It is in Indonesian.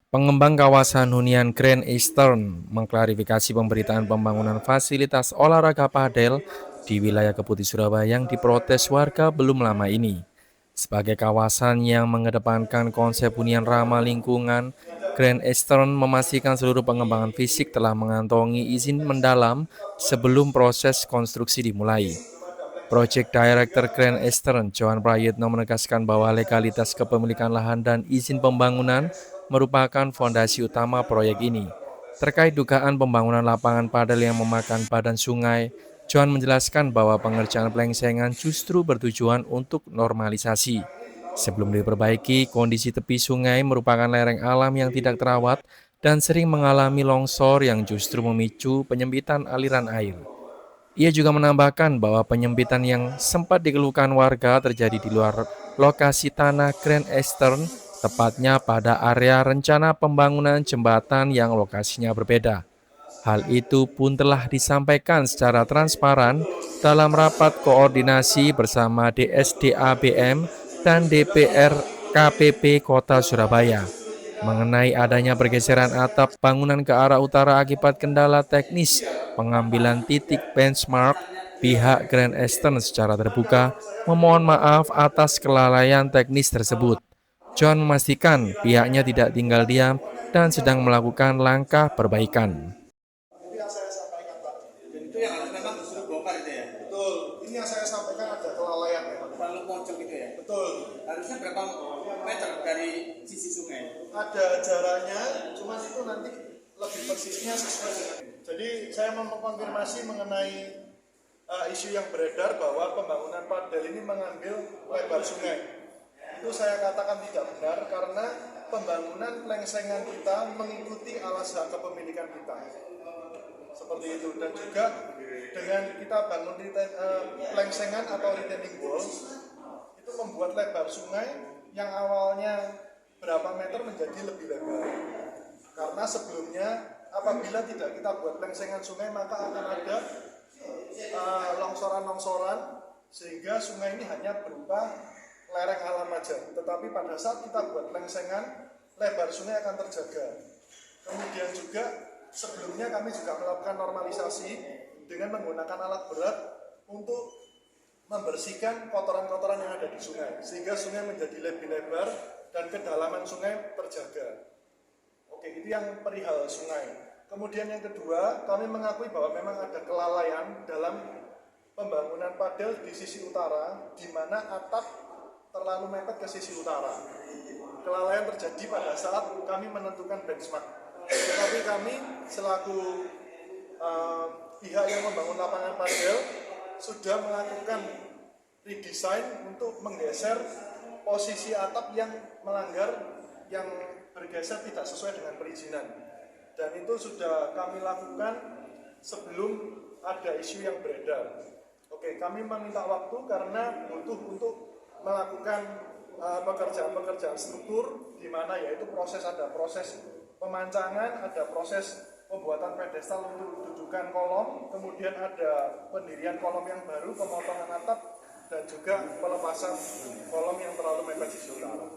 Pengembang kawasan hunian Grand Eastern mengklarifikasi pemberitaan pembangunan fasilitas olahraga padel di wilayah Keputih Surabaya yang diprotes warga belum lama ini. Sebagai kawasan yang mengedepankan konsep hunian ramah lingkungan, Grand Eastern memastikan seluruh pengembangan fisik telah mengantongi izin mendalam sebelum proses konstruksi dimulai. Project Director Grand Eastern, Johan Prayitno menegaskan bahwa legalitas kepemilikan lahan dan izin pembangunan merupakan fondasi utama proyek ini. Terkait dugaan pembangunan lapangan padel yang memakan badan sungai, Johan menjelaskan bahwa pengerjaan pelengsengan justru bertujuan untuk normalisasi. Sebelum diperbaiki, kondisi tepi sungai merupakan lereng alam yang tidak terawat dan sering mengalami longsor yang justru memicu penyempitan aliran air. Ia juga menambahkan bahwa penyempitan yang sempat dikeluhkan warga terjadi di luar lokasi tanah Grand Eastern, tepatnya pada area rencana pembangunan jembatan yang lokasinya berbeda. Hal itu pun telah disampaikan secara transparan dalam rapat koordinasi bersama DSDABM dan DPR KPP Kota Surabaya mengenai adanya pergeseran atap bangunan ke arah utara akibat kendala teknis pengambilan titik benchmark. Pihak Grand Eastern secara terbuka memohon maaf atas kelalaian teknis tersebut. John memastikan pihaknya tidak tinggal diam dan sedang melakukan langkah perbaikan. Itu yang saya sampaikan tadi. Dan itu yang harus memang sudah bongkar itu ya. Betul. Ini yang saya sampaikan ada kelalaian memang. Terlalu pojok itu ya. Betul. Harusnya berapa meter dari sisi sungai? Ada jaraknya, cuma itu nanti lebih persisnya sesuai dengan. Jadi saya mau mengkonfirmasi mengenai isu yang beredar bahwa pembangunan padel ini mengambil lebar sungai. Itu saya katakan tidak benar karena pembangunan pelengsengan kita mengikuti alas hak kepemilikan kita. Seperti itu, dan juga dengan kita bangun pelengsengan atau retaining wall itu membuat lebar sungai yang awalnya berapa meter menjadi lebih lebar karena sebelumnya apabila tidak kita buat pelengsengan sungai maka akan ada longsoran-longsoran sehingga sungai ini hanya berupa lereng alam aja, tetapi pada saat kita buat pelengsengan lebar sungai akan terjaga. Kemudian juga sebelumnya kami juga melakukan normalisasi dengan menggunakan alat berat untuk membersihkan kotoran-kotoran yang ada di sungai sehingga sungai menjadi lebih lebar dan kedalaman sungai terjaga. Oke, itu yang perihal sungai. Kemudian yang kedua, kami mengakui bahwa memang ada kelalaian dalam pembangunan padel di sisi utara di mana atap terlalu mepet ke sisi utara. Kelalaian terjadi pada saat kami menentukan benchmark. Tetapi kami selaku pihak yang membangun lapangan padel sudah melakukan redesign untuk menggeser posisi atap yang melanggar, yang bergeser tidak sesuai dengan perizinan. Dan itu sudah kami lakukan sebelum ada isu yang beredar. Oke, kami meminta waktu karena butuh untuk melakukan pekerjaan-pekerjaan struktur di mana yaitu ada proses pemancangan, ada proses pembuatan pedestal untuk dudukan kolom, kemudian ada pendirian kolom yang baru, pemotongan atap, dan juga pelepasan kolom yang terlalu mepet sisi utara.